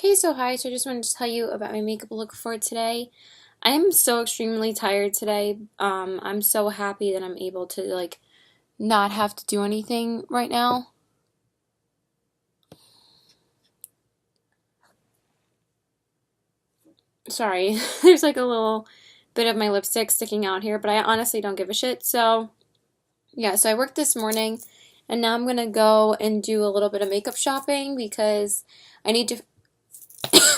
Okay, so hi, so I just wanted to tell you about my makeup look for today. I am so extremely tired today. I'm so happy that I'm able to not have to do anything right now. Sorry, there's like a little bit of my lipstick sticking out here, but I honestly don't give a shit. So, yeah, so I worked this morning and now I'm gonna go and do a little bit of makeup shopping because I need to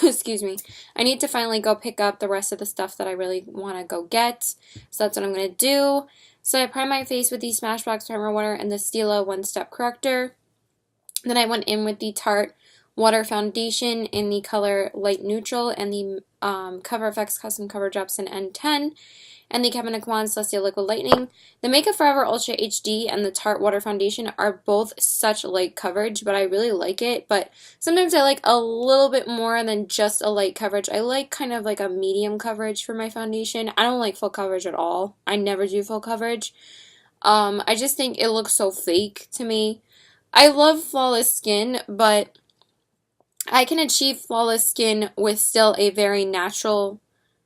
excuse me, I need to finally go pick up the rest of the stuff that I really want to go get. So that's what I'm going to do. So I primed my face with the Smashbox Primer Water and the Stila One Step Corrector. Then I went in with the Tarte Water Foundation in the color Light Neutral and the Cover FX Custom Cover Drops in N10 and the Kevyn Aucoin Celestial Liquid Lightning. The Makeup Forever Ultra HD and the Tarte Water Foundation are both such light coverage, but I really like it. But sometimes I like a little bit more than just a light coverage. I like kind of like a medium coverage for my foundation. I don't like full coverage at all. I never do full coverage. I just think it looks so fake to me. I love flawless skin, but I can achieve flawless skin with still a very natural,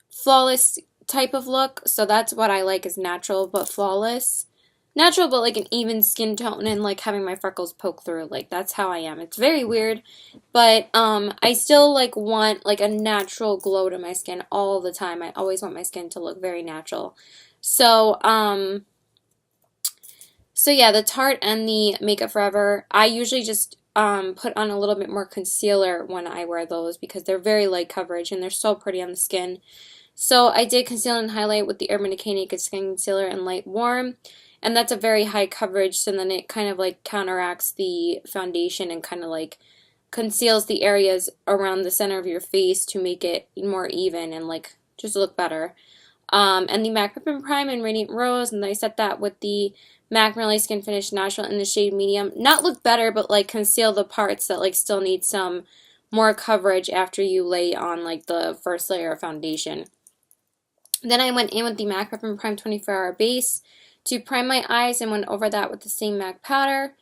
flawless type of look. So that's what I like, is natural but flawless. Natural but like an even skin tone and like having my freckles poke through. Like that's how I am. It's very weird, but I still like want like a natural glow to my skin all the time. I always want my skin to look very natural. So so yeah, the Tarte and the Makeup Forever, I usually just put on a little bit more concealer when I wear those because they're very light coverage and they're so pretty on the skin. So I did conceal and highlight with the Urban Decay Naked Skin Concealer in Light Warm, and that's a very high coverage, so then it kind of like counteracts the foundation and kind of like conceals the areas around the center of your face to make it more even and like just look better. And the MAC Prep and Prime in Radiant Rose, and then I set that with the MAC Merely Skin Finish Natural in the shade Medium. Not look better, but like conceal the parts that like still need some more coverage after you lay on like the first layer of foundation. Then I went in with the MAC Prep and Prime 24-Hour Base to prime my eyes and went over that with the same MAC powder.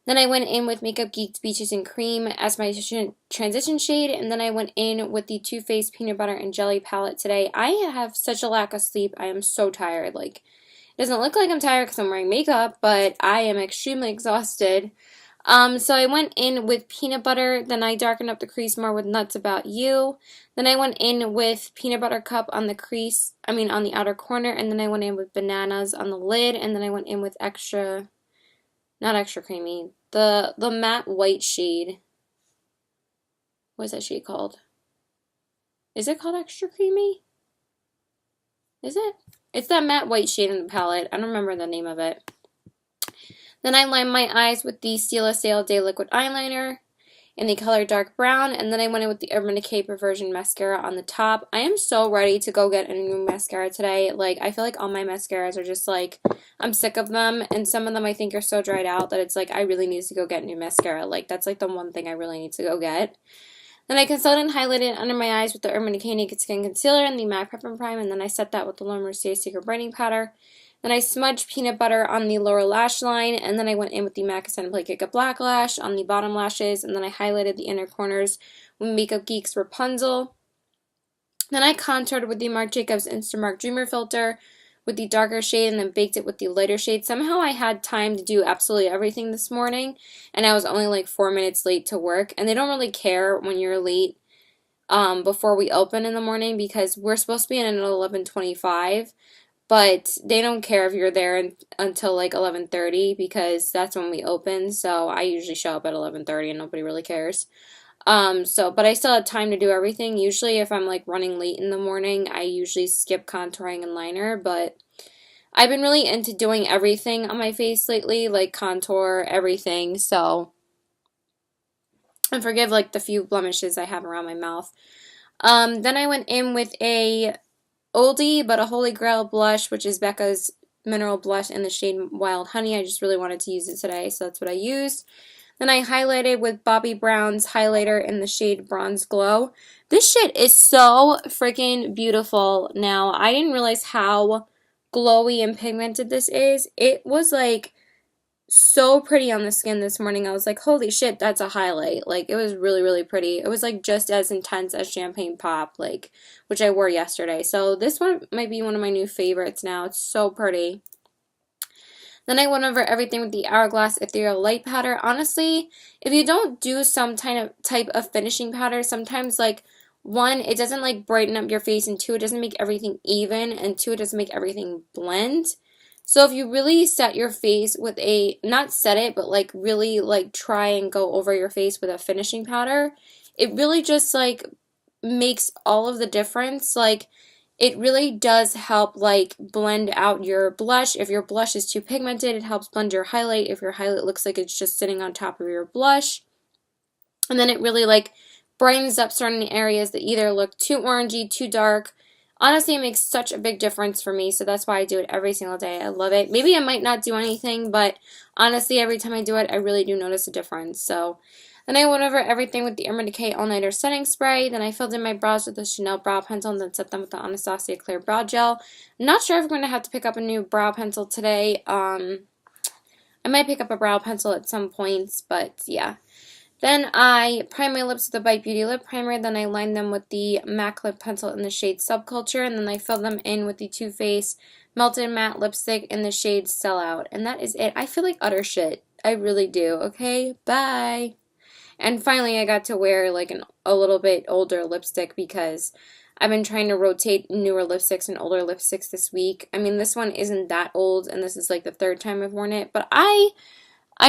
Then I went in with Makeup Geeks Beaches and Cream as my transition shade, and then I went in with the Too Faced Peanut Butter and Jelly palette today. I have such a lack of sleep. I am so tired. Like, it doesn't look like I'm tired because I'm wearing makeup, but I am extremely exhausted. So I went in with peanut butter, then I darkened up the crease more with Nuts About You. Then I went in with peanut butter cup on the crease, on the outer corner, and then I went in with bananas on the lid, and then I went in with not extra creamy, the matte white shade. What is that shade called? Is it called extra creamy? Is it? It's that matte white shade in the palette. I don't remember the name of it. Then I lined my eyes with the Stila Sail Day Liquid Eyeliner in the color Dark Brown, and then I went in with the Urban Decay Perversion Mascara on the top. I am so ready to go get a new mascara today. Like, I feel like all my mascaras are just like, I'm sick of them, and some of them I think are so dried out that it's like, I really need to go get new mascara. Like, that's like the one thing I really need to go get. Then I concealed and highlighted under my eyes with the Urban Decay Naked Skin Concealer and the MAC Prep and Prime, and then I set that with the Laura Mercier Secret Brightening Powder. Then I smudged peanut butter on the lower lash line, and then I went in with the MAC Extended Play Kick Up Black Lash on the bottom lashes, and then I highlighted the inner corners with Makeup Geeks Rapunzel. Then I contoured with the Marc Jacobs Instamark Dreamer Filter with the darker shade, and then baked it with the lighter shade. Somehow I had time to do absolutely everything this morning, and I was only like 4 minutes late to work, and they don't really care when you're late before we open in the morning because we're supposed to be in at 11:25. But they don't care if you're there until like 11:30 because that's when we open. So I usually show up at 11:30 and nobody really cares. But I still had time to do everything. Usually if I'm like running late in the morning, I usually skip contouring and liner. But I've been really into doing everything on my face lately, like contour, everything. So, and forgive like the few blemishes I have around my mouth. Then I went in with a oldie but a holy grail blush, which is Becca's mineral blush in the shade Wild Honey. I just really wanted to use it today, so that's what I used. Then I highlighted with Bobbi Brown's highlighter in the shade Bronze Glow. This shit is so freaking beautiful now. I didn't realize how glowy and pigmented this is. It was like so pretty on the skin this morning. I was like, holy shit, that's a highlight. Like, it was really, really pretty. It was like just as intense as Champagne Pop, like, which I wore yesterday. So this one might be one of my new favorites now. It's so pretty. Then I went over everything with the Hourglass Ethereal Light Powder. Honestly, if you don't do some type of finishing powder, sometimes like one, it doesn't like brighten up your face, and two, it doesn't make everything even, and two, it doesn't make everything blend. So if you really set your face with a, not set it, but like really like try and go over your face with a finishing powder, it really just like makes all of the difference. Like, it really does help like blend out your blush. If your blush is too pigmented, it helps blend your highlight. If your highlight looks like it's just sitting on top of your blush. And then it really like brightens up certain areas that either look too orangey, too dark. Honestly, it makes such a big difference for me, so that's why I do it every single day. I love it. Maybe I might not do anything, but honestly, every time I do it, I really do notice a difference. So then I went over everything with the Urban Decay All Nighter Setting Spray. Then I filled in my brows with the Chanel Brow Pencil and then set them with the Anastasia Clear Brow Gel. I'm not sure if I'm going to have to pick up a new brow pencil today. I might pick up a brow pencil at some points, but yeah. Then I prime my lips with the Bite Beauty Lip Primer. Then I line them with the MAC Lip Pencil in the shade Subculture. And then I fill them in with the Too Faced Melted Matte Lipstick in the shade Sellout. And that is it. I feel like utter shit. I really do. Okay? Bye. And finally, I got to wear like a little bit older lipstick because I've been trying to rotate newer lipsticks and older lipsticks this week. I mean, this one isn't that old, and this is like the third time I've worn it. But I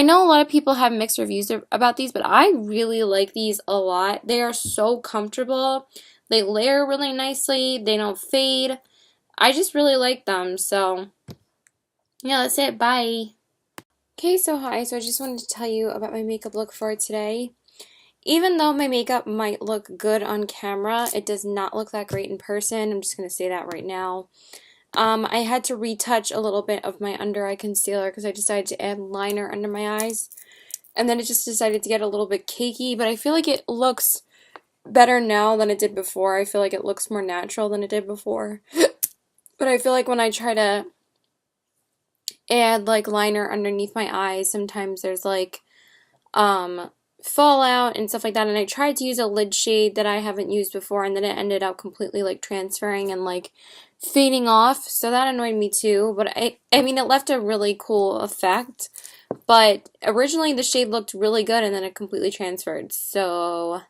know a lot of people have mixed reviews about these, but I really like these a lot. They are so comfortable. They layer really nicely. They don't fade. I just really like them. So, yeah, that's it. Bye. Okay, so hi. So I just wanted to tell you about my makeup look for today. Even though my makeup might look good on camera, it does not look that great in person. I'm just going to say that right now. I had to retouch a little bit of my under eye concealer because I decided to add liner under my eyes. And then it just decided to get a little bit cakey, but I feel like it looks better now than it did before. I feel like it looks more natural than it did before. But I feel like when I try to add like liner underneath my eyes, sometimes there's like fallout and stuff like that, and I tried to use a lid shade that I haven't used before, and then it ended up completely like transferring and like fading off, so that annoyed me too. But I mean, it left a really cool effect, but originally the shade looked really good and then it completely transferred, so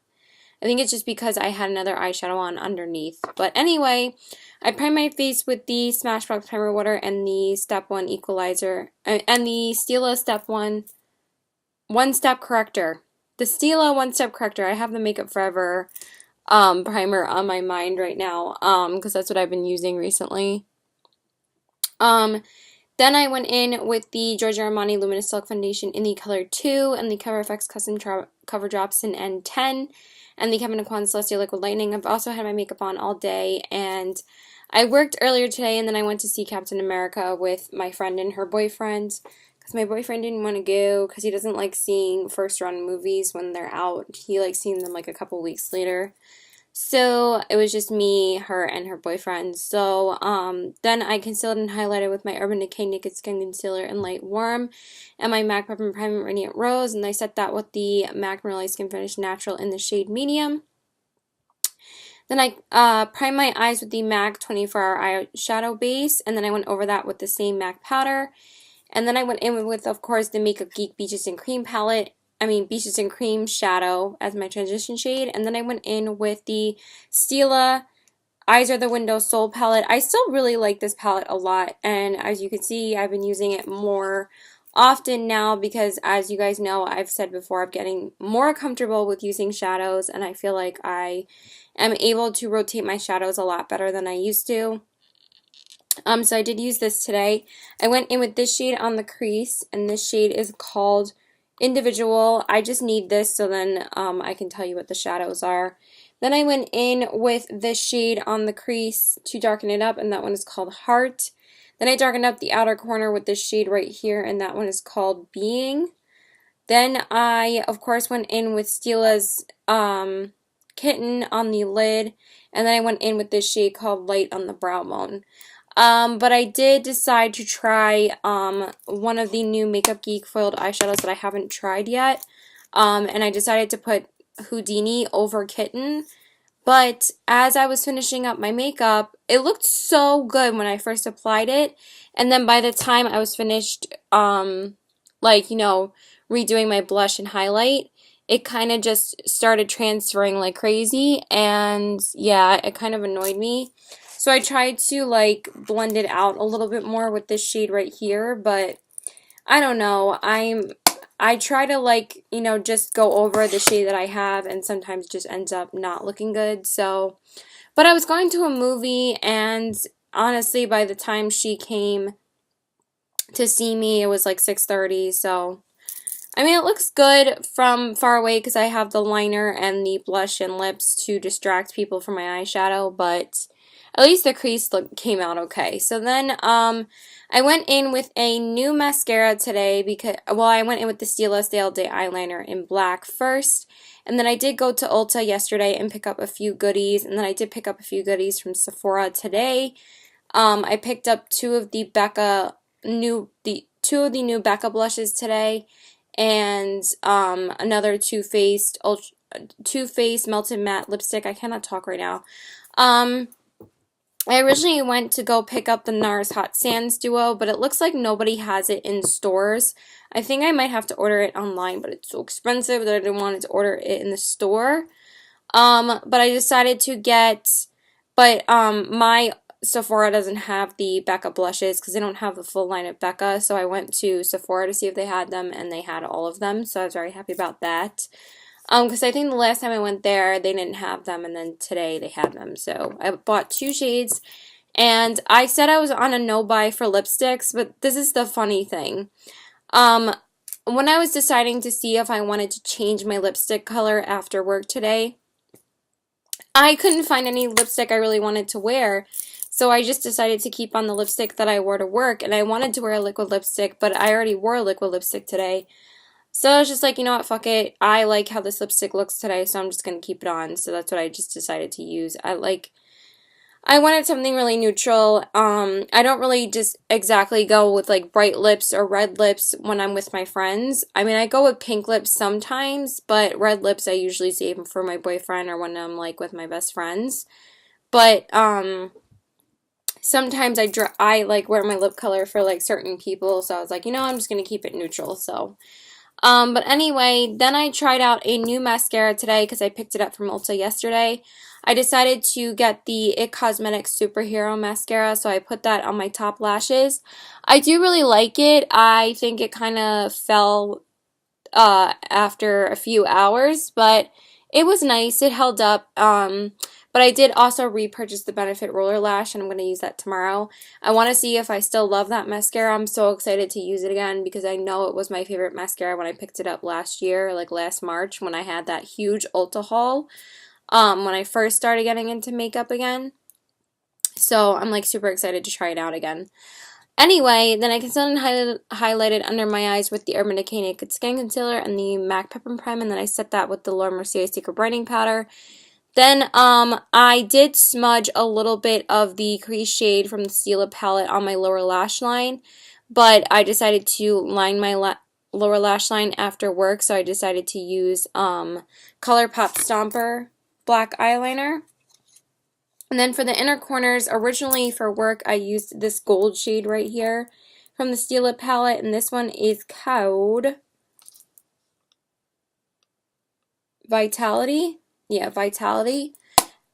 I think it's just because I had another eyeshadow on underneath. But anyway, I primed my face with the Smashbox Primer Water and the Step 1 Equalizer, and the Stila Step 1 One-Step Corrector. The Stila One-Step Corrector. I have the Makeup Forever primer on my mind right now because that's what I've been using recently. Then I went in with the Giorgio Armani Luminous Silk Foundation in the color 2 and the Cover FX Custom Cover Drops in N10 and the Kevyn Aucoin Celestial Liquid Lightning. I've also had my makeup on all day, and I worked earlier today, and then I went to see Captain America with my friend and her boyfriend because my boyfriend didn't want to go because he doesn't like seeing first-run movies when they're out. He likes seeing them like a couple weeks later. So it was just me, her, and her boyfriend. So then I concealed and highlighted with my Urban Decay Naked Skin Concealer in Light Warm and my MAC Peppermint Prime Radiant Rose, and I set that with the MAC Marley Skin Finish Natural in the shade Medium. Then I primed my eyes with the MAC 24-Hour Eyeshadow Base, and then I went over that with the same MAC powder. And then I went in with, of course, the Makeup Geek Beaches and Cream palette. Beaches and Cream Shadow as my transition shade. And then I went in with the Stila Eyes Are the Window Soul palette. I still really like this palette a lot. And as you can see, I've been using it more often now because, as you guys know, I've said before, I'm getting more comfortable with using shadows. And I feel like I am able to rotate my shadows a lot better than I used to. So I did use this today. I went in with this shade on the crease, and this shade is called Individual. I just need this so then I can tell you what the shadows are. Then I went in with this shade on the crease to darken it up, and that one is called Heart. Then I darkened up the outer corner with this shade right here, and that one is called Being. Then I, of course, went in with Stila's Kitten on the lid, and then I went in with this shade called Light on the brow bone. But I did decide to try one of the new Makeup Geek foiled eyeshadows that I haven't tried yet. And I decided to put Houdini over Kitten. But as I was finishing up my makeup, it looked so good when I first applied it. And then by the time I was finished, like, redoing my blush and highlight, it kind of just started transferring like crazy. And yeah, it kind of annoyed me. So I tried to like blend it out a little bit more with this shade right here, but I don't know. I try to like, just go over the shade that I have and sometimes just ends up not looking good. So, but I was going to a movie and honestly by the time she came to see me it was like 6:30, so I mean, it looks good from far away because I have the liner and the blush and lips to distract people from my eyeshadow, but at least the crease look came out okay. So then I went in with a new mascara today because, well, I went in with the Stylist All Day eyeliner in black first, and then I did go to Ulta yesterday and pick up a few goodies, and then I did pick up a few goodies from Sephora today. I picked up two of the new Becca blushes today, and another Too Faced Melted Matte lipstick. I cannot talk right now. I originally went to go pick up the NARS Hot Sands Duo, but it looks like nobody has it in stores. I think I might have to order it online, but it's so expensive that I didn't want to order it in the store. But I decided to my Sephora doesn't have the Becca blushes because they don't have the full line of Becca, so I went to Sephora to see if they had them, and they had all of them, so I was very happy about that. Because I think the last time I went there, they didn't have them, and then today they had them, so I bought two shades, and I said I was on a no-buy for lipsticks, but this is the funny thing. When I was deciding to see if I wanted to change my lipstick color after work today, I couldn't find any lipstick I really wanted to wear, so I just decided to keep on the lipstick that I wore to work, and I wanted to wear a liquid lipstick, but I already wore a liquid lipstick today. So I was just like, you know what, fuck it. I like how this lipstick looks today, so I'm just going to keep it on. So that's what I just decided to use. I wanted something really neutral. I don't really just exactly go with like bright lips or red lips when I'm with my friends. I mean, I go with pink lips sometimes, but red lips I usually save for my boyfriend or when I'm like with my best friends. But sometimes I like wear my lip color for like certain people, so I was like, I'm just gonna keep it neutral. So, but anyway, then I tried out a new mascara today because I picked it up from Ulta yesterday. I decided to get the It Cosmetics Superhero Mascara, so I put that on my top lashes. I do really like it. I think it kind of fell after a few hours, but it was nice. It held up. But I did also repurchase the Benefit Roller Lash, and I'm going to use that tomorrow. I want to see if I still love that mascara. I'm so excited to use it again because I know it was my favorite mascara when I picked it up last year, like last March, when I had that huge Ulta haul, when I first started getting into makeup again. So I'm like super excited to try it out again. Anyway, then I concealed and highlighted under my eyes with the Urban Decay Naked Skin Concealer and the MAC Pep and Prime, and then I set that with the Laura Mercier Secret Brightening Powder. Then I did smudge a little bit of the crease shade from the Stila palette on my lower lash line, but I decided to line my lower lash line after work, so I decided to use ColourPop Stomper black eyeliner. And then for the inner corners, originally for work, I used this gold shade right here from the Stila palette, and this one is called Vitality. Yeah, Vitality.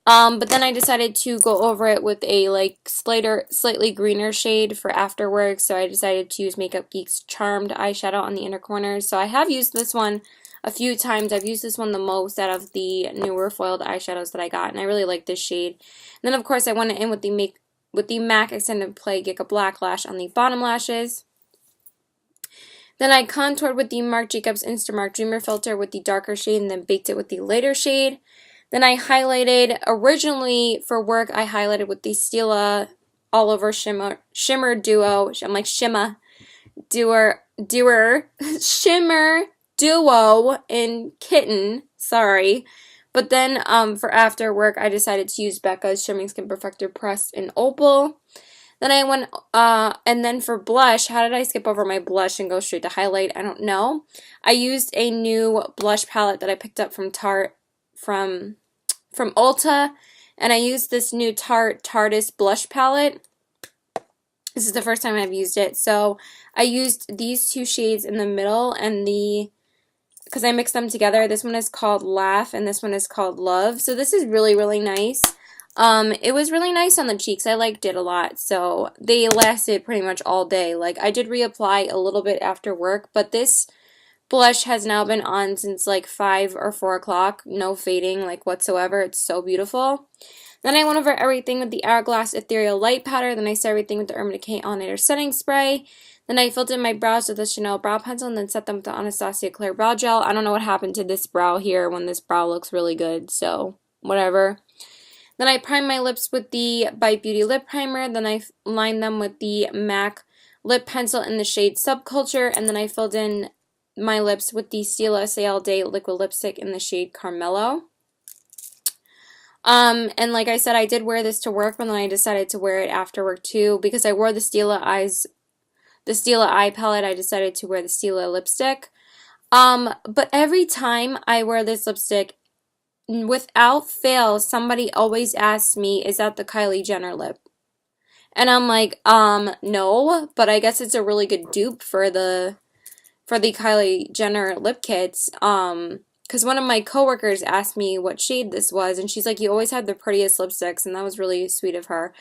But then I decided to go over it with a like slightly greener shade for after work, so I decided to use Makeup Geek's Charmed eyeshadow on the inner corners. So I have used this one a few times. I've used this one the most out of the newer foiled eyeshadows that I got, and I really like this shade. And then of course I went in with the MAC Extended Play Giga Black Lash on the bottom lashes. Then I contoured with the Marc Jacobs Instamark Dreamer Filter with the darker shade and then baked it with the lighter shade. Then I highlighted, originally for work, I highlighted with the Stila All Over Shimmer Duo. I'm like Shimmer Duo in Kitten. Sorry. But then for after work, I decided to use Becca's Shimmering Skin Perfector Pressed in Opal. Then I went, and then for blush, how did I skip over my blush and go straight to highlight? I don't know. I used a new blush palette that I picked up from from, from Ulta, and I used this new Tarteist blush palette. This is the first time I've used it. So I used these two shades in the middle and because I mixed them together. This one is called Laugh and this one is called Love. So this is really, really nice. It was really nice on the cheeks. I liked it a lot. So they lasted pretty much all day. Like I did reapply a little bit after work, but this blush has now been on since like 5 or 4 o'clock. No fading like whatsoever. It's so beautiful. Then I went over everything with the Hourglass Ethereal Light Powder. Then I set everything with the Urban Decay All-Nighter Setting Spray. Then I filled in my brows with the Chanel Brow Pencil and then set them with the Anastasia Clear Brow Gel. I don't know what happened to this brow here when this brow looks really good, so whatever. Then I primed my lips with the Bite Beauty Lip Primer. Then I lined them with the MAC Lip Pencil in the shade Subculture. And then I filled in my lips with the Stila Say All Day Liquid Lipstick in the shade Carmelo. And like I said, I did wear this to work, but then I decided to wear it after work too, because I wore the Stila Eye palette, I decided to wear the Stila lipstick. But every time I wear this lipstick, without fail, somebody always asks me, is that the Kylie Jenner lip? And I'm like, no, but I guess it's a really good dupe for the Kylie Jenner lip kits. Because one of my coworkers asked me what shade this was, and she's like, you always have the prettiest lipsticks, and that was really sweet of her.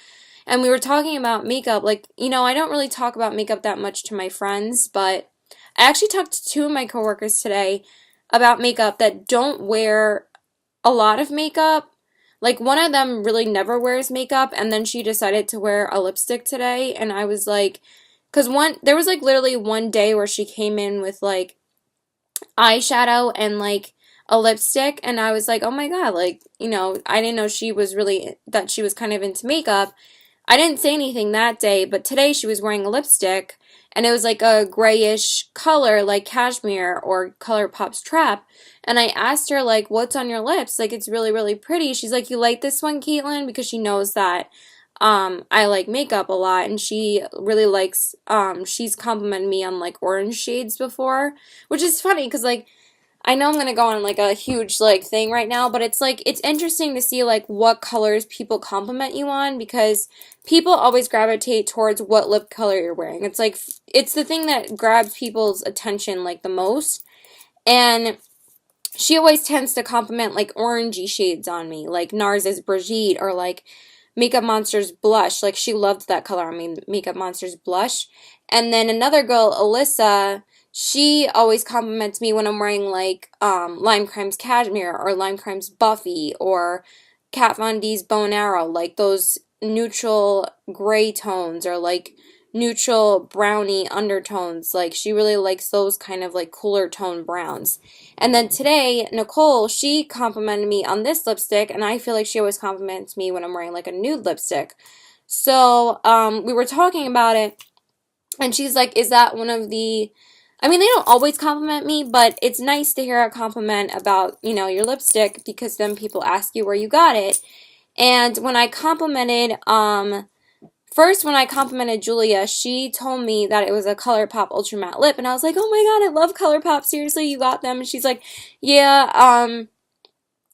And we were talking about makeup. Like, you know, I don't really talk about makeup that much to my friends, but I actually talked to 2 of my coworkers today about makeup that don't wear a lot of makeup. Like, one of them really never wears makeup, and then she decided to wear a lipstick today, and I was like, because there was like literally one day where she came in with like eyeshadow and like a lipstick, and I was like, oh my god, like, you know, I didn't know that she was kind of into makeup. I didn't say anything that day, but today she was wearing a lipstick, and it was like a grayish color, like cashmere or ColourPop's Trap, and I asked her, like, what's on your lips? Like, it's really, really pretty. She's like, you like this one, Caitlin? Because she knows that I like makeup a lot, and she really likes, she's complimented me on, like, orange shades before, which is funny, because, like, I know I'm going to go on like a huge like thing right now, but it's like, it's interesting to see like what colors people compliment you on, because people always gravitate towards what lip color you're wearing. It's like, it's the thing that grabs people's attention like the most. And she always tends to compliment like orangey shades on me, like NARS's Brigitte or like Makeup Monster's Blush. Like she loved that color on me, Makeup Monster's Blush. And then another girl, Alyssa, she always compliments me when I'm wearing like Lime Crime's Cashmere or Lime Crime's Buffy or Kat Von D's Bow and Arrow, like those neutral gray tones or like neutral browny undertones. Like she really likes those kind of like cooler tone browns. And then today, Nicole, she complimented me on this lipstick, and I feel like she always compliments me when I'm wearing like a nude lipstick. So we were talking about it, and she's like, is that one of the... I mean, they don't always compliment me, but it's nice to hear a compliment about, you know, your lipstick, because then people ask you where you got it. And when I complimented, first when I complimented Julia, she told me that it was a ColourPop Ultra Matte Lip, and I was like, oh my god, I love ColourPop, seriously, you got them? And she's like, yeah,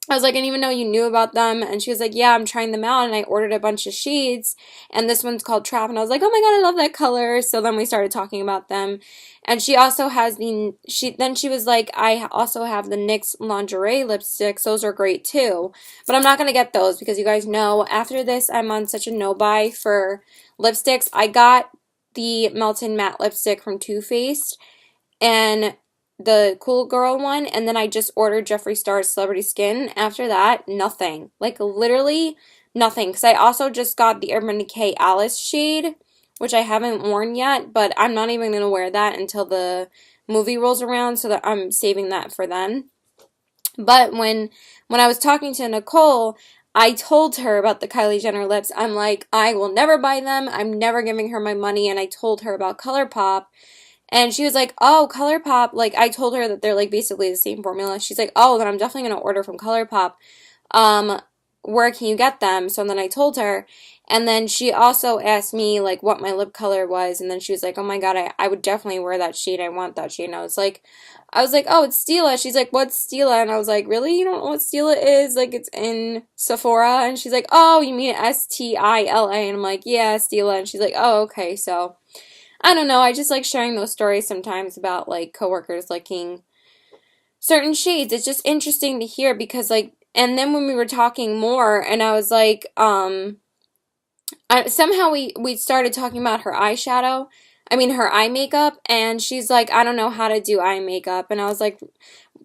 I was like, I didn't even know you knew about them. And she was like, yeah, I'm trying them out, and I ordered a bunch of shades, and this one's called Trap. And I was like, oh my god, I love that color. So then we started talking about them. And she also has then she was like, I also have the NYX Lingerie lipsticks. Those are great too. But I'm not going to get those, because you guys know, after this, I'm on such a no-buy for lipsticks. I got the Melton Matte lipstick from Too Faced, and the Cool Girl one, and then I just ordered Jeffree Star's Celebrity Skin. After that, nothing. Like, literally nothing. Because I also just got the Urban Decay Alice shade, which I haven't worn yet, but I'm not even going to wear that until the movie rolls around, so that I'm saving that for then. But when I was talking to Nicole, I told her about the Kylie Jenner lips. I'm like, I will never buy them. I'm never giving her my money. And I told her about ColourPop. And she was like, oh, ColourPop, like, I told her that they're, like, basically the same formula. She's like, oh, then I'm definitely going to order from ColourPop. where can you get them? So then I told her, and then she also asked me like what my lip color was, and then she was like, oh my God, I would definitely wear that shade. I want that shade. And I was like, oh, it's Stila. She's like, what's Stila? And I was like, really? You don't know what Stila is? Like, it's in Sephora. And she's like, oh, you mean Stila? And I'm like, yeah, Stila. And she's like, oh, okay. So I don't know. I just like sharing those stories sometimes about like coworkers liking certain shades. It's just interesting to hear because like, and then when we were talking more, and I was like, somehow we started talking about her eyeshadow. I mean, her eye makeup, and she's like, I don't know how to do eye makeup. And I was like,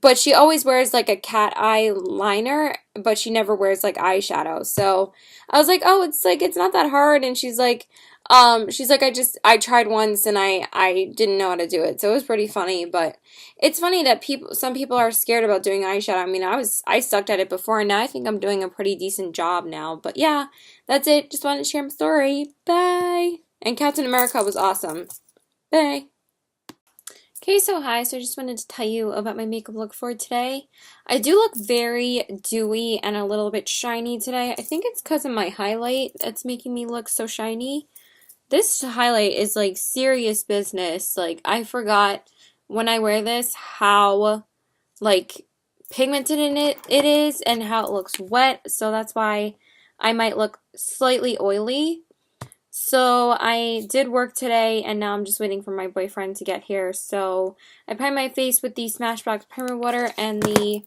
but she always wears like a cat eye liner, but she never wears like eyeshadow. So I was like, oh, it's like, it's not that hard. And she's like, I tried once and I didn't know how to do it. So it was pretty funny, but it's funny that some people are scared about doing eyeshadow. I mean, I sucked at it before, and now I think I'm doing a pretty decent job now. But yeah, that's it. Just wanted to share my story. Bye. And Captain America was awesome. Bye. Okay, so hi. So I just wanted to tell you about my makeup look for today. I do look very dewy and a little bit shiny today. I think it's because of my highlight that's making me look so shiny. This highlight is like serious business. Like, I forgot when I wear this how like pigmented in it is and how it looks wet. So that's why I might look slightly oily. So I did work today, and now I'm just waiting for my boyfriend to get here. So I primed my face with the Smashbox Primer Water and the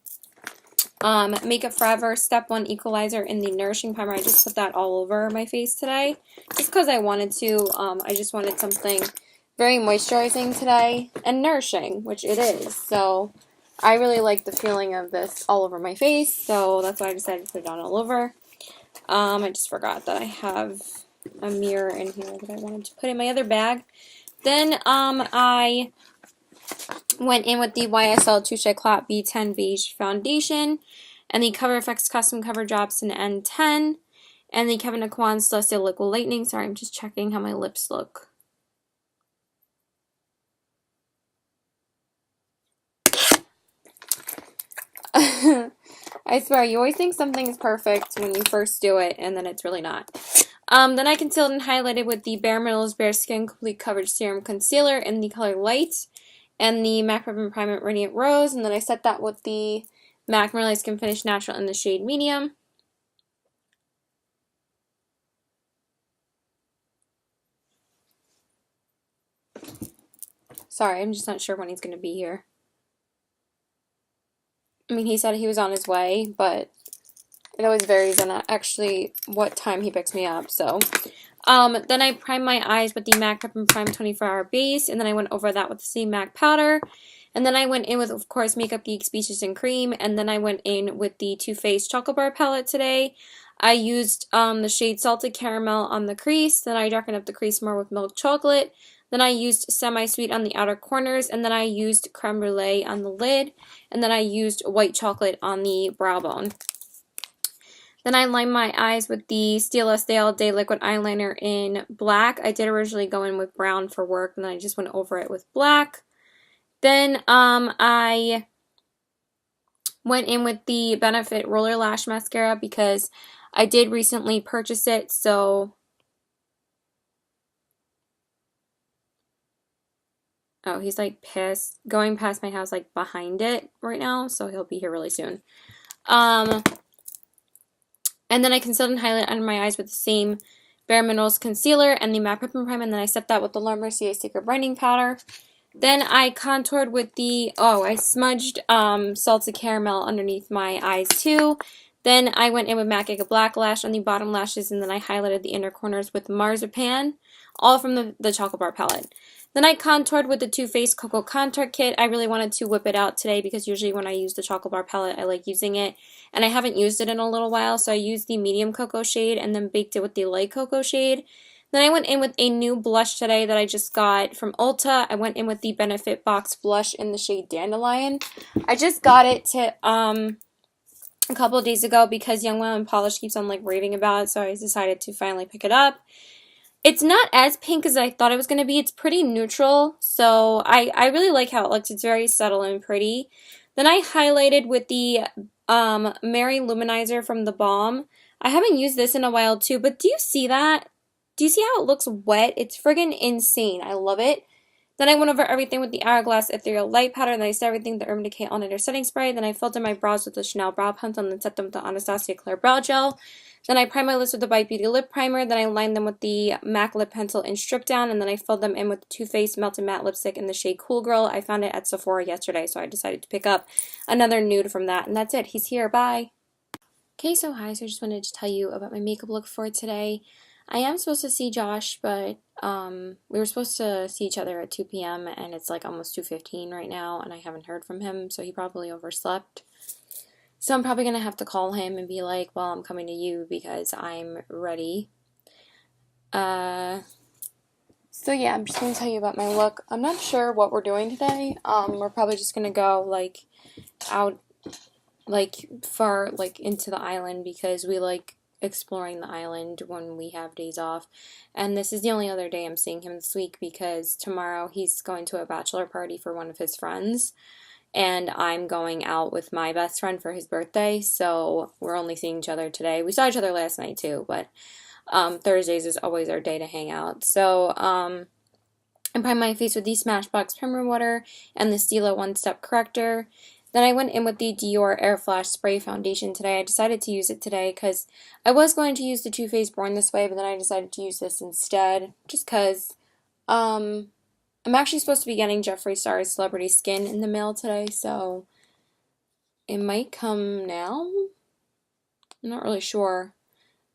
Makeup Forever Step 1 Equalizer in the Nourishing Primer. I just put that all over my face today, just because I wanted to. I just wanted something very moisturizing today and nourishing, which it is. So I really like the feeling of this all over my face, so that's why I decided to put it on all over. I just forgot that I have a mirror in here that I wanted to put in my other bag. Then I went in with the YSL Touche Éclat B10 Beige Foundation and the Cover FX Custom Cover Drops in N10 and the Kevyn Aucoin Celestial Liquid Lightning. Sorry, I'm just checking how my lips look. I swear, you always think something is perfect when you first do it, and then it's really not. Then I concealed and highlighted with the Bare Minerals Bare Skin Complete Coverage Serum Concealer in the color Light and the MAC Prep and Prime Radiant Rose, and then I set that with the MAC Merlot Skin Finish Natural in the shade Medium. Sorry, I'm just not sure when he's going to be here. I mean, he said he was on his way, but it always varies on actually what time he picks me up, so. Then I primed my eyes with the MAC Prep and Prime 24-Hour Base, and then I went over that with the same MAC powder. And then I went in with, of course, Makeup Geek Speeches and Cream, and then I went in with the Too Faced Chocolate Bar palette today. I used the shade Salted Caramel on the crease, then I darkened up the crease more with Milk Chocolate. Then I used Semi-Sweet on the outer corners, and then I used Creme Brulee on the lid, and then I used White Chocolate on the brow bone. Then I lined my eyes with the Stila Stay All Day Liquid Eyeliner in black. I did originally go in with brown for work, and then I just went over it with black. Then I went in with the Benefit Roller Lash Mascara because I did recently purchase it, so. Oh, he's like going past my house like behind it right now, so he'll be here really soon. And then I concealed and highlighted under my eyes with the same Bare Minerals concealer and the MAC Prep and Prime, and then I set that with the Laura Mercier Secret Brightening Powder. Then I contoured with I smudged Salted Caramel underneath my eyes too. Then I went in with MAC Giga Black Lash on the bottom lashes, and then I highlighted the inner corners with Marzipan, all from the Chocolate Bar palette. Then I contoured with the Too Faced Cocoa Contour Kit. I really wanted to whip it out today because usually when I use the Chocolate Bar palette, I like using it. And I haven't used it in a little while, so I used the medium cocoa shade and then baked it with the light cocoa shade. Then I went in with a new blush today that I just got from Ulta. I went in with the Benefit Box Blush in the shade Dandelion. I just got it to a couple of days ago because Young Women Polish keeps on like raving about it, so I decided to finally pick it up. It's not as pink as I thought it was going to be. It's pretty neutral, so I really like how it looks. It's very subtle and pretty. Then I highlighted with the Mary Luminizer from The Balm. I haven't used this in a while too, but do you see that? Do you see how it looks wet? It's friggin' insane. I love it. Then I went over everything with the Hourglass Ethereal Light Powder, then I set everything with the Urban Decay All Nighter Setting Spray, then I filled in my brows with the Chanel Brow Pencil, and then set them with the Anastasia Claire Brow Gel. Then I primed my lips with the Bite Beauty Lip Primer, then I lined them with the MAC Lip Pencil in Strip Down, and then I filled them in with the Too Faced Melted Matte Lipstick in the shade Cool Girl. I found it at Sephora yesterday, so I decided to pick up another nude from that, and that's it. He's here. Bye! Okay, so hi, so I just wanted to tell you about my makeup look for today. I am supposed to see Josh, but we were supposed to see each other at 2 p.m. and it's like almost 2:15 right now, and I haven't heard from him, so he probably overslept. So I'm probably going to have to call him and be like, well, I'm coming to you because I'm ready. So yeah, I'm just going to tell you about my look. I'm not sure what we're doing today. We're probably just going to go like out like far like into the island because we like exploring the island when we have days off, and this is the only other day I'm seeing him this week because tomorrow he's going to a bachelor party for one of his friends and I'm going out with my best friend for his birthday, so we're only seeing each other today. We saw each other last night too, but Thursdays is always our day to hang out. So I primed my face with the Smashbox Primer Water and the Stila One Step Corrector. Then I went in with the Dior Air Flash Spray Foundation today. I decided to use it today because I was going to use the Too Faced Born This Way, but then I decided to use this instead just because I'm actually supposed to be getting Jeffree Star's Celebrity Skin in the mail today, so it might come now? I'm not really sure.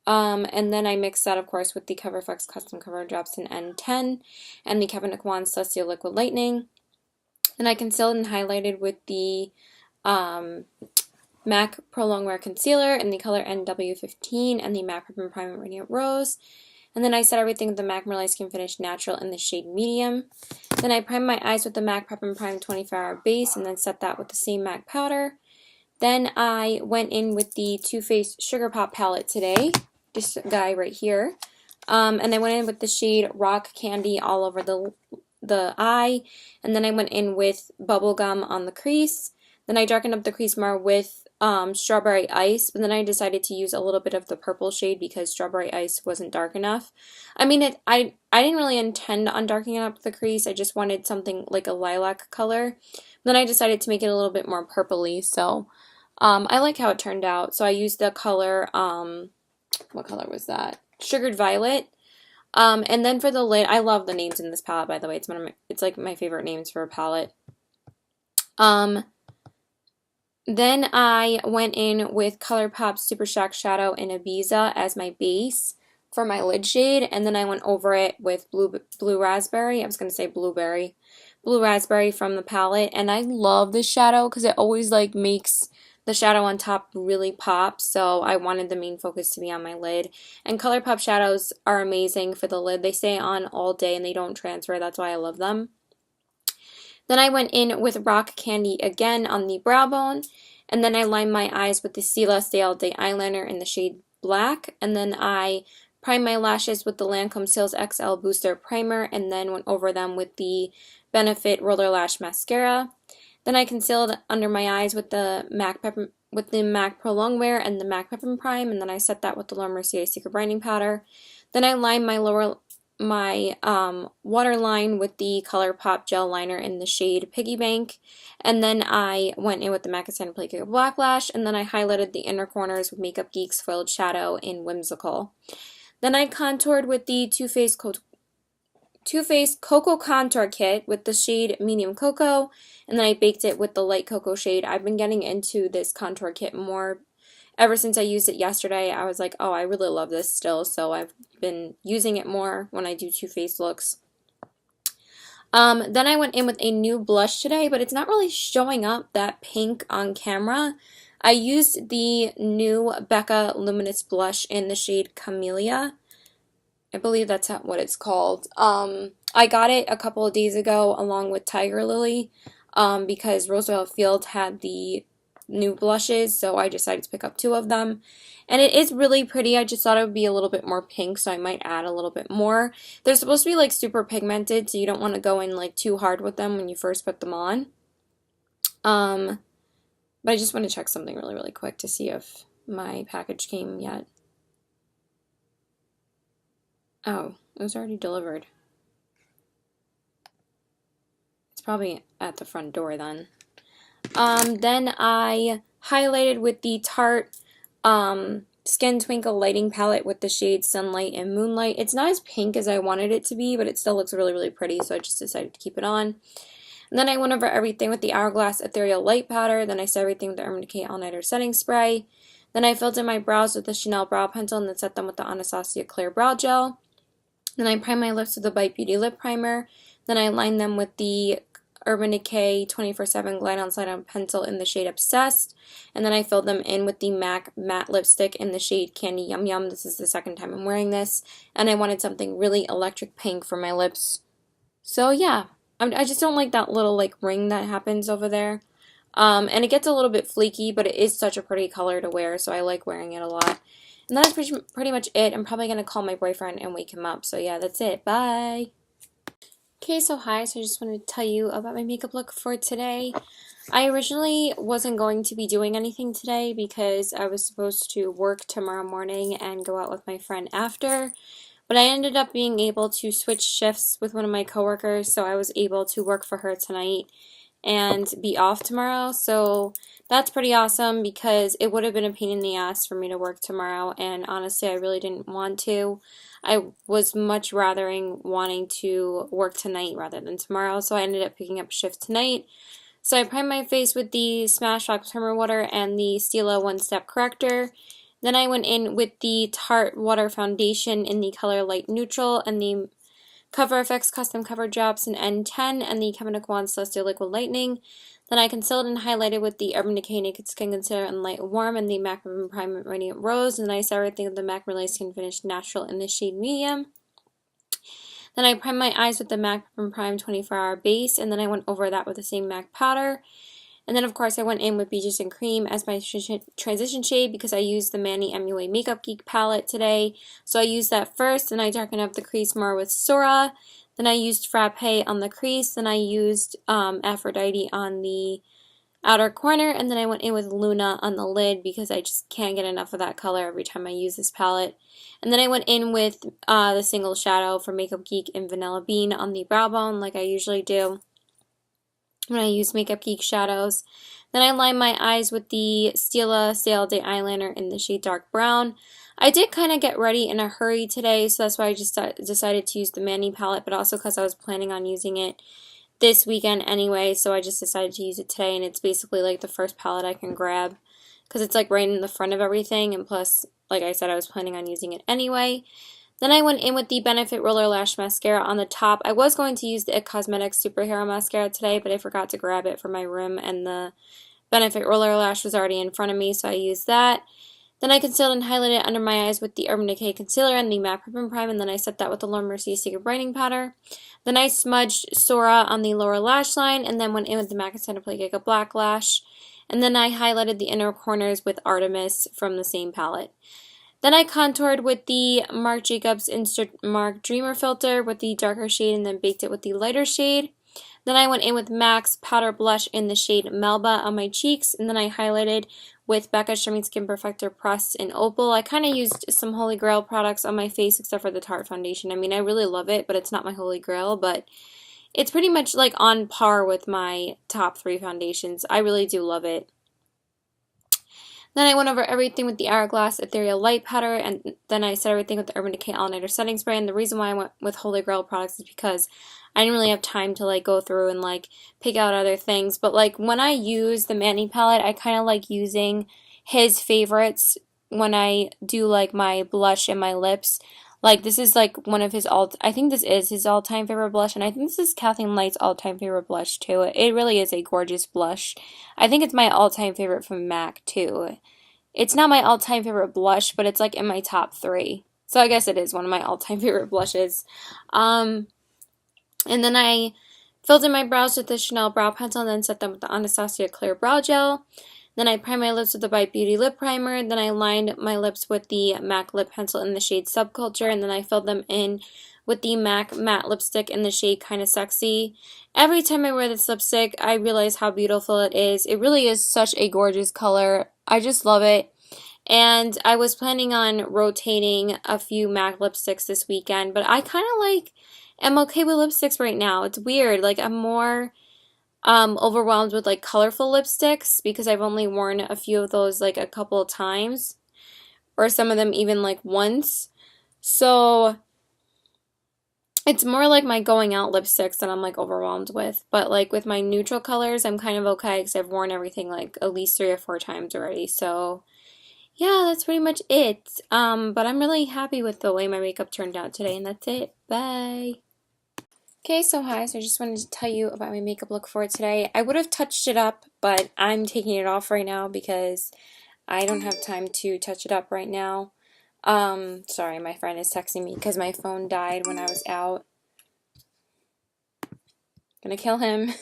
And then I mixed that, of course, with the CoverFX Custom Cover Drops in N10 and the Kevyn Aucoin Celestial Liquid Lightning. Then I concealed and highlighted with the MAC Pro Longwear Concealer in the color NW15 and the MAC Prep and Prime Radiant Rose. And then I set everything with the MAC Merlot Skin Finish Natural in the shade Medium. Then I primed my eyes with the MAC Prep and Prime 24-Hour Base and then set that with the same MAC powder. Then I went in with the Too Faced Sugar Pop palette today, this guy right here. And I went in with the shade Rock Candy all over the eye, and then I went in with Bubblegum on the crease. Then I darkened up the crease more with Strawberry Ice, but then I decided to use a little bit of the purple shade because Strawberry Ice wasn't dark enough. I mean, I didn't really intend on darkening up the crease, I just wanted something like a lilac color. Then I decided to make it a little bit more purpley, so I like how it turned out. So I used the color, what color was that? Sugared Violet. And then for the lid, I love the names in this palette, by the way. It's like my favorite names for a palette. Then I went in with ColourPop Super Shock Shadow in Ibiza as my base for my lid shade, and then I went over it with Blue Raspberry. I was going to say Blueberry. Blue Raspberry from the palette, and I love this shadow because it always like makes the shadow on top really pop, so I wanted the main focus to be on my lid. And ColourPop shadows are amazing for the lid. They stay on all day and they don't transfer. That's why I love them. Then I went in with Rock Candy again on the brow bone, and then I lined my eyes with the Stila Stay All Day eyeliner in the shade Black, and then I primed my lashes with the Lancome Cils XL Booster Primer, and then went over them with the Benefit Roller Lash Mascara. Then I concealed under my eyes with the MAC Pro Longwear and the MAC Pep and Prime, and then I set that with the Laura Mercier Secret Brightening Powder. Then I lined my waterline with the ColourPop Gel Liner in the shade Piggy Bank, and then I went in with the MAC Extended Play Cake Black Lash, and then I highlighted the inner corners with Makeup Geek's Foiled Shadow in Whimsical. Then I contoured with the Too Faced Cocoa Contour Kit with the shade Medium Cocoa, and then I baked it with the light cocoa shade. I've been getting into this contour kit more ever since I used it yesterday. I was like, oh, I really love this still, so I've been using it more when I do Too Faced looks. Then I went in with a new blush today, but it's not really showing up that pink on camera. I used the new Becca Luminous Blush in the shade Camellia. I believe that's what it's called. I got it a couple of days ago along with Tiger Lily because Roosevelt Field had the new blushes, so I decided to pick up 2 of them. And it is really pretty. I just thought it would be a little bit more pink, so I might add a little bit more. They're supposed to be like super pigmented, so you don't want to go in like too hard with them when you first put them on. But I just want to check something really, really quick to see if my package came yet. Oh, it was already delivered. It's probably at the front door then. Then I highlighted with the Tarte Skin Twinkle Lighting Palette with the shades Sunlight and Moonlight. It's not as pink as I wanted it to be, but it still looks really, really pretty, so I just decided to keep it on. And then I went over everything with the Hourglass Ethereal Light Powder. Then I set everything with the Urban Decay All Nighter Setting Spray. Then I filled in my brows with the Chanel Brow Pencil and then set them with the Anastasia Clear Brow Gel. Then I primed my lips with the Bite Beauty Lip Primer. Then I lined them with the Urban Decay 24/7 Glide On Slide On Pencil in the shade Obsessed. And then I filled them in with the MAC Matte Lipstick in the shade Candy Yum Yum. This is the second time I'm wearing this. And I wanted something really electric pink for my lips. So yeah. I just don't like that little like ring that happens over there. And it gets a little bit flaky, but it is such a pretty color to wear, so I like wearing it a lot. And that's pretty much it. I'm probably going to call my boyfriend and wake him up. So yeah, that's it. Bye! Okay, so hi. So I just wanted to tell you about my makeup look for today. I originally wasn't going to be doing anything today because I was supposed to work tomorrow morning and go out with my friend after. But I ended up being able to switch shifts with one of my coworkers, so I was able to work for her tonight and be off tomorrow. So that's pretty awesome because it would have been a pain in the ass for me to work tomorrow, and honestly, I really didn't want to. I was much rather wanting to work tonight rather than tomorrow, so I ended up picking up a shift tonight. So I primed my face with the Smashbox Primer Water and the Stila One Step Corrector. Then I went in with the Tarte Water Foundation in the color Light Neutral and the Cover FX Custom Cover Drops in N10 and the Kevin Aucoin Celestial Liquid Lightning. Then I concealed and highlighted with the Urban Decay Naked Skin Concealer in Light Warm and the MAC Ribbon Prime Radiant Rose. And then I set everything with the MAC Relay Skin Finish Natural in the shade Medium. Then I primed my eyes with the MAC Ribbon Prime 24-Hour Base, and then I went over that with the same MAC powder. And then, of course, I went in with Beaches and Cream as my transition shade because I used the Manny MUA Makeup Geek palette today. So I used that first, and I darkened up the crease more with Sora. Then I used Frappe on the crease. Then I used Aphrodite on the outer corner. And then I went in with Luna on the lid because I just can't get enough of that color every time I use this palette. And then I went in with the single shadow from Makeup Geek in Vanilla Bean on the brow bone like I usually do when I use Makeup Geek shadows. Then I lined my eyes with the Stila Sail Day Eyeliner in the shade Dark Brown. I did kind of get ready in a hurry today, so that's why I just decided to use the Manny palette, but also because I was planning on using it this weekend anyway, so I just decided to use it today, and it's basically like the first palette I can grab because it's like right in the front of everything, and plus, like I said, I was planning on using it anyway. Then I went in with the Benefit Roller Lash Mascara on the top. I was going to use the IT Cosmetics Superhero Mascara today, but I forgot to grab it for my room, and the Benefit Roller Lash was already in front of me, so I used that. Then I concealed and highlighted under my eyes with the Urban Decay Concealer and the MAC Ribbon Prime, and then I set that with the Laura Mercier Secret Brightening Powder. Then I smudged Sora on the lower lash line, and then went in with the MAC Centiplay Giga Black Lash. And then I highlighted the inner corners with Artemis from the same palette. Then I contoured with the Marc Jacobs Instamark Dreamer Filter with the darker shade and then baked it with the lighter shade. Then I went in with MAC's Powder Blush in the shade Melba on my cheeks, and then I highlighted with Becca's Shimmering Skin Perfector Pressed in Opal. I kind of used some Holy Grail products on my face except for the Tarte foundation. I mean, I really love it, but it's not my Holy Grail, but it's pretty much like on par with my top 3 foundations. I really do love it. Then I went over everything with the Hourglass Ethereal Light Powder, and then I set everything with the Urban Decay All Nighter Setting Spray. And the reason why I went with Holy Grail products is because I didn't really have time to like go through and like pick out other things. But like when I use the Manny palette, I kind of like using his favorites when I do like my blush and my lips. Like this is like one of his I think this is his all-time favorite blush, and I think this is Kathleen Light's all-time favorite blush too. It really is a gorgeous blush. I think it's my all-time favorite from MAC too. It's not my all-time favorite blush, but it's like in my top 3. So I guess it is one of my all-time favorite blushes. And then I filled in my brows with the Chanel Brow Pencil and then set them with the Anastasia Clear Brow Gel. Then I primed my lips with the Bite Beauty lip primer. Then I lined my lips with the MAC lip pencil in the shade Subculture, and then I filled them in with the MAC matte lipstick in the shade Kinda Sexy. Every time I wear this lipstick, I realize how beautiful it is. It really is such a gorgeous color. I just love it. And I was planning on rotating a few MAC lipsticks this weekend, but I kind of am okay with lipsticks right now. It's weird. Like I'm more overwhelmed with like colorful lipsticks because I've only worn a few of those like a couple of times, or some of them even like once. So it's more like my going out lipsticks that I'm like overwhelmed with. But like with my neutral colors, I'm kind of okay because I've worn everything like at least 3 or 4 times already. So yeah, that's pretty much it. But I'm really happy with the way my makeup turned out today, and that's it. Bye. Okay, so hi, so I just wanted to tell you about my makeup look for today. I would have touched it up, but I'm taking it off right now because I don't have time to touch it up right now. Sorry, my friend is texting me because my phone died when I was out. Gonna kill him.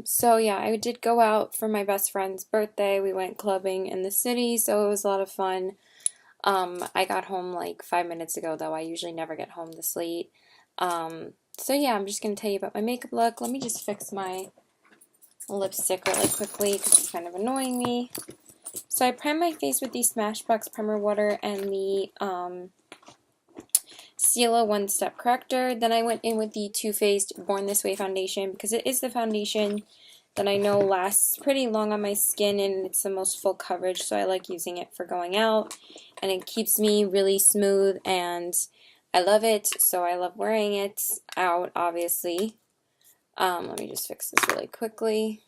So yeah, I did go out for my best friend's birthday. We went clubbing in the city, so it was a lot of fun. I got home like 5 minutes ago, though. I usually never get home this late. So yeah, I'm just gonna tell you about my makeup look. Let me just fix my lipstick really quickly because it's kind of annoying me. So I primed my face with the Smashbox Primer Water and the Stila One Step Corrector. Then I went in with the Too Faced Born This Way foundation because it is the foundation that I know lasts pretty long on my skin and it's the most full coverage, so I like using it for going out. And it keeps me really smooth and I love it, so I love wearing it out, obviously. Let me just fix this really quickly.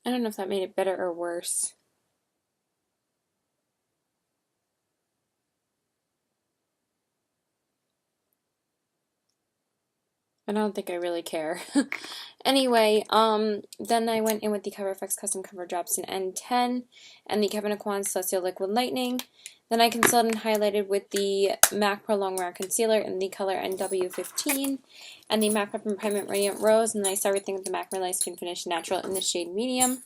I don't know if that made it better or worse. I don't think I really care. Anyway, then I went in with the CoverFX Custom Cover Drops in N10 and the Kevyn Aucoin Celestial Liquid Lightning. Then I concealed and highlighted with the MAC Pro Long Wear Concealer in the color NW15 and the MAC Peppermint Primate Radiant Rose, and then I started everything with the MAC Real Skin Finish Natural in the shade Medium.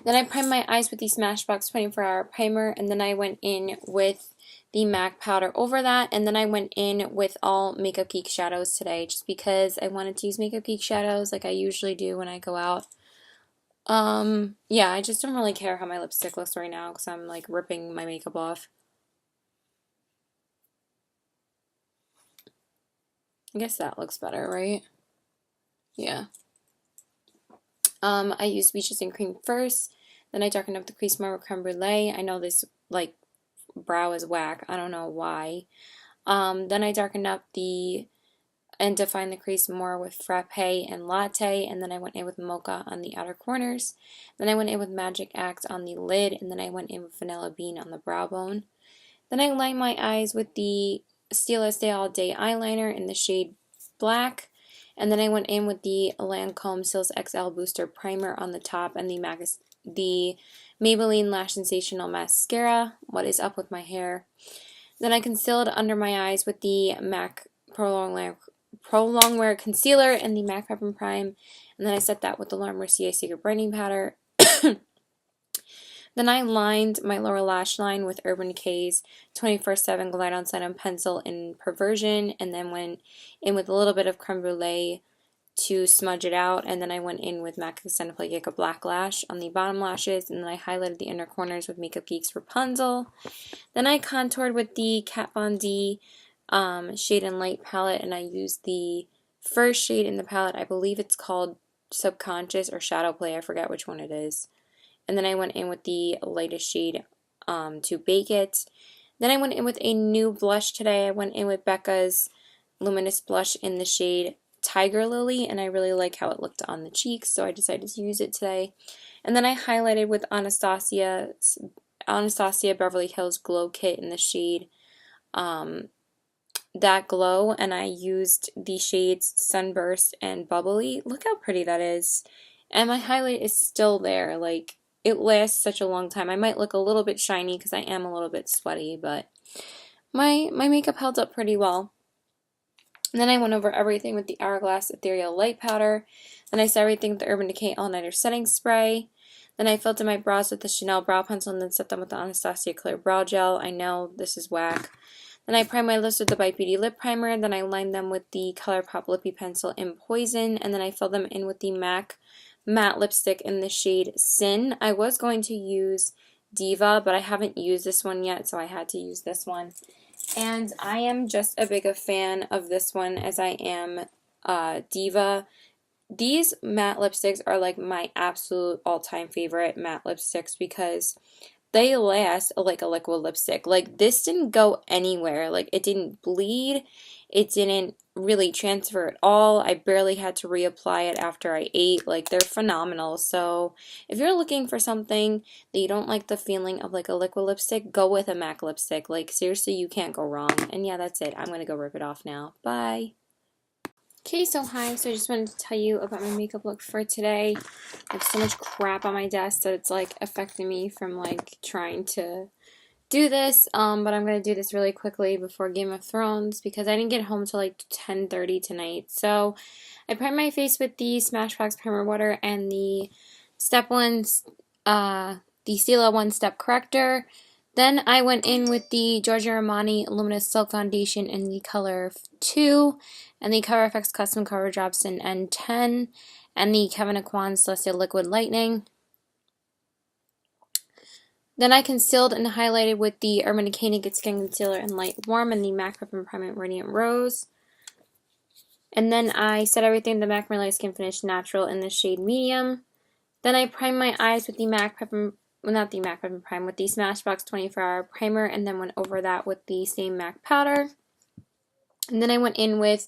Then I primed my eyes with the Smashbox 24-Hour Primer, and then I went in with the MAC powder over that, and then I went in with all Makeup Geek shadows today, just because I wanted to use Makeup Geek shadows like I usually do when I go out. Yeah, I just don't really care how my lipstick looks right now, because I'm like ripping my makeup off. I guess that looks better, right? Yeah. I used Beaches and Cream first, then I darkened up the crease more with Creme Brulee. I know this, like, brow is whack. I don't know why. Then I darkened up and defined the crease more with Frappe and Latte, and then I went in with Mocha on the outer corners. Then I went in with Magic Act on the lid, and then I went in with Vanilla Bean on the brow bone. Then I lined my eyes with the Stila Stay All Day eyeliner in the shade Black, and then I went in with the Lancome Cils XL Booster Primer on the top and the Maybelline Lash Sensational Mascara. What is up with my hair? Then I concealed under my eyes with the MAC Pro Long Wear Concealer and the MAC Prep and Prime, and then I set that with the Laura Mercier Secret Brightening Powder. Then I lined my lower lash line with Urban Decay's 24/7 Glide On Set On Pencil in Perversion, and then went in with a little bit of Creme Brulee to smudge it out, and then I went in with MAC Extended Play Cake Black Lash on the bottom lashes, and then I highlighted the inner corners with Makeup Geek's Rapunzel. Then I contoured with the Kat Von D Shade and Light palette, and I used the first shade in the palette. I believe it's called Subconscious or Shadow Play. I forget which one it is. And then I went in with the lightest shade to bake it. Then I went in with a new blush today. I went in with Becca's Luminous Blush in the shade Tiger Lily, and I really like how it looked on the cheeks, so I decided to use it today. And then I highlighted with Anastasia Beverly Hills Glow Kit in the shade That Glow, and I used the shades Sunburst and Bubbly. Look how pretty that is. And my highlight is still there. Like, it lasts such a long time. I might look a little bit shiny because I am a little bit sweaty, but my makeup held up pretty well. And then I went over everything with the Hourglass Ethereal Light Powder. Then I set everything with the Urban Decay All Nighter Setting Spray. Then I filled in my brows with the Chanel Brow Pencil and then set them with the Anastasia Clear Brow Gel. I know this is whack. Then I primed my lips with the Bite Beauty Lip Primer. Then I lined them with the ColourPop Lippie Pencil in Poison. And then I filled them in with the MAC Matte Lipstick in the shade Sin. I was going to use Diva, but I haven't used this one yet, so I had to use this one. And I am just as big a fan of this one as I am Diva. These matte lipsticks are like my absolute all-time favorite matte lipsticks because they last like a liquid lipstick. Like, this didn't go anywhere. Like, it didn't bleed. It didn't really transfer at all. I barely had to reapply it after I ate. Like, they're phenomenal. So if you're looking for something that you don't like the feeling of like a liquid lipstick, go with a MAC lipstick. Like, seriously, you can't go wrong. And yeah, that's it. I'm going to go rip it off now. Bye. Okay, so hi. So I just wanted to tell you about my makeup look for today. I have so much crap on my desk that it's like affecting me from like trying to do this, but I'm going to do this really quickly before Game of Thrones because I didn't get home till like 10:30 tonight. So I primed my face with the Smashbox Primer Water and the Stila One Step Corrector. Then I went in with the Giorgio Armani Luminous Silk Foundation in the color 2 and the Cover FX Custom Cover Drops in N10 and the Kevyn Aucoin Celestial Liquid Lightning. Then I concealed and highlighted with the Urban Decay Naked Skin Concealer in Light Warm and the MAC Prep and Prime Radiant Rose. And then I set everything the MAC Merlot Skin Finish Natural in the shade Medium. Then I primed my eyes with the MAC Prep and not the MAC Prep and Prime, with the Smashbox 24-Hour Primer, and then went over that with the same MAC powder. And then I went in with,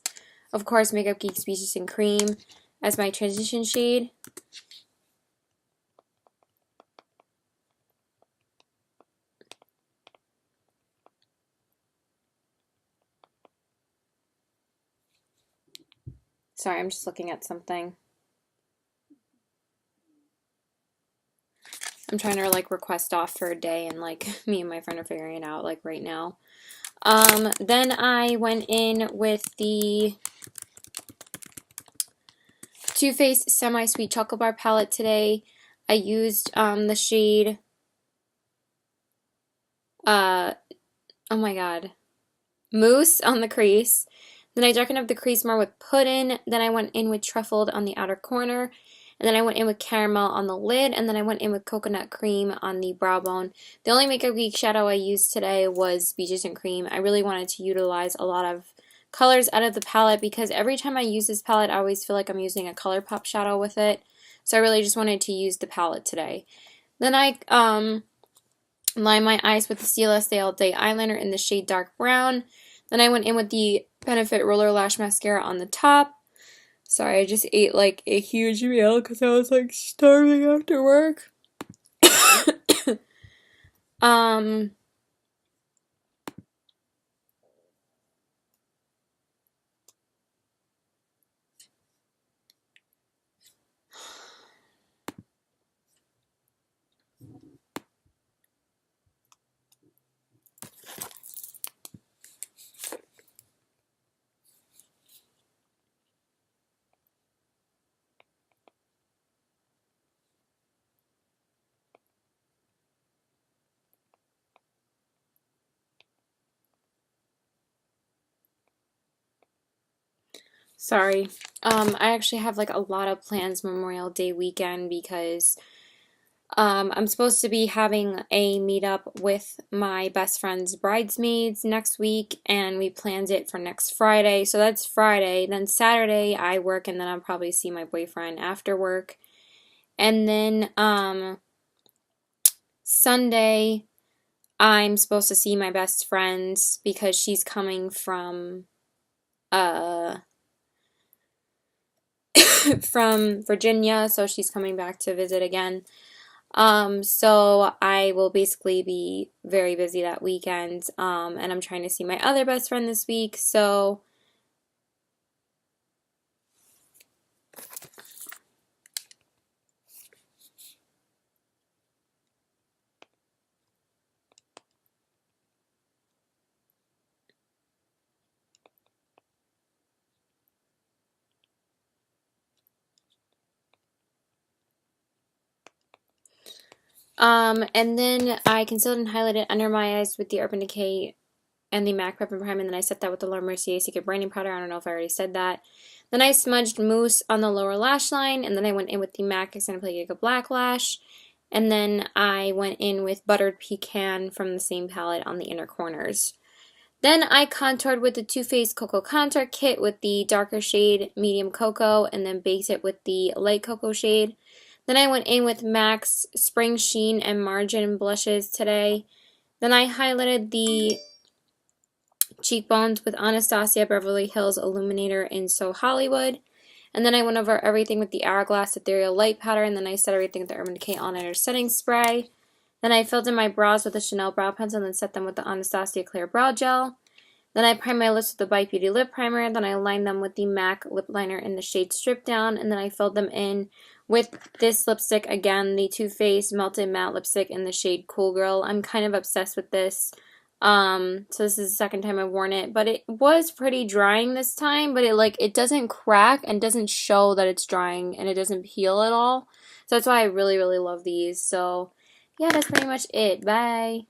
of course, Makeup Geek's Peaches and Cream as my transition shade. Sorry, I'm just looking at something. I'm trying to like request off for a day, and like me and my friend are figuring it out like right now. Then I went in with the Too Faced Semi Sweet Chocolate Bar palette today. I used the shade oh my god, Mousse on the crease. Then I darkened up the crease more with Puddin'. Then I went in with Truffled on the outer corner. And then I went in with Caramel on the lid. And then I went in with Coconut Cream on the brow bone. The only Makeup Geek shadow I used today was Peaches and Cream. I really wanted to utilize a lot of colors out of the palette because every time I use this palette, I always feel like I'm using a ColourPop shadow with it. So I really just wanted to use the palette today. Then I line my eyes with the Stila Stay All Day eyeliner in the shade Dark Brown. Then I went in with the Benefit Roller Lash Mascara on the top. Sorry, I just ate like a huge meal because I was like starving after work. Sorry. I actually have like a lot of plans Memorial Day weekend because I'm supposed to be having a meetup with my best friend's bridesmaids next week, and we planned it for next Friday. So that's Friday. Then Saturday I work, and then I'll probably see my boyfriend after work. And then Sunday I'm supposed to see my best friend because she's coming from uh from Virginia, so she's coming back to visit again. So I will basically be very busy that weekend. And I'm trying to see my other best friend this week. So, and then I concealed and highlighted under my eyes with the Urban Decay and the MAC Prep and Prime, and then I set that with the Laura Mercier Secret Brightening Powder. I don't know if I already said that. Then I smudged mousse on the lower lash line, and then I went in with the MAC Extended Play Giga Black Lash, and then I went in with Buttered Pecan from the same palette on the inner corners. Then I contoured with the Too Faced Cocoa Contour Kit with the darker shade Medium Cocoa, and then baked it with the light cocoa shade. Then I went in with MAC's Spring Sheen and Margin blushes today. Then I highlighted the cheekbones with Anastasia Beverly Hills Illuminator in So Hollywood. And then I went over everything with the Hourglass Ethereal Light Powder, and then I set everything with the Urban Decay All-Nighter Setting Spray. Then I filled in my brows with the Chanel Brow Pencil and then set them with the Anastasia Clear Brow Gel. Then I primed my lips with the Bite Beauty Lip Primer. Then I lined them with the MAC Lip Liner in the shade Strip Down. And then I filled them in with this lipstick again, the Too Faced Melted Matte Lipstick in the shade Cool Girl. I'm kind of obsessed with this. So this is the second time I've worn it, but it was pretty drying this time, but it doesn't crack and doesn't show that it's drying, and it doesn't peel at all. So that's why I really, really love these. So yeah, that's pretty much it. Bye.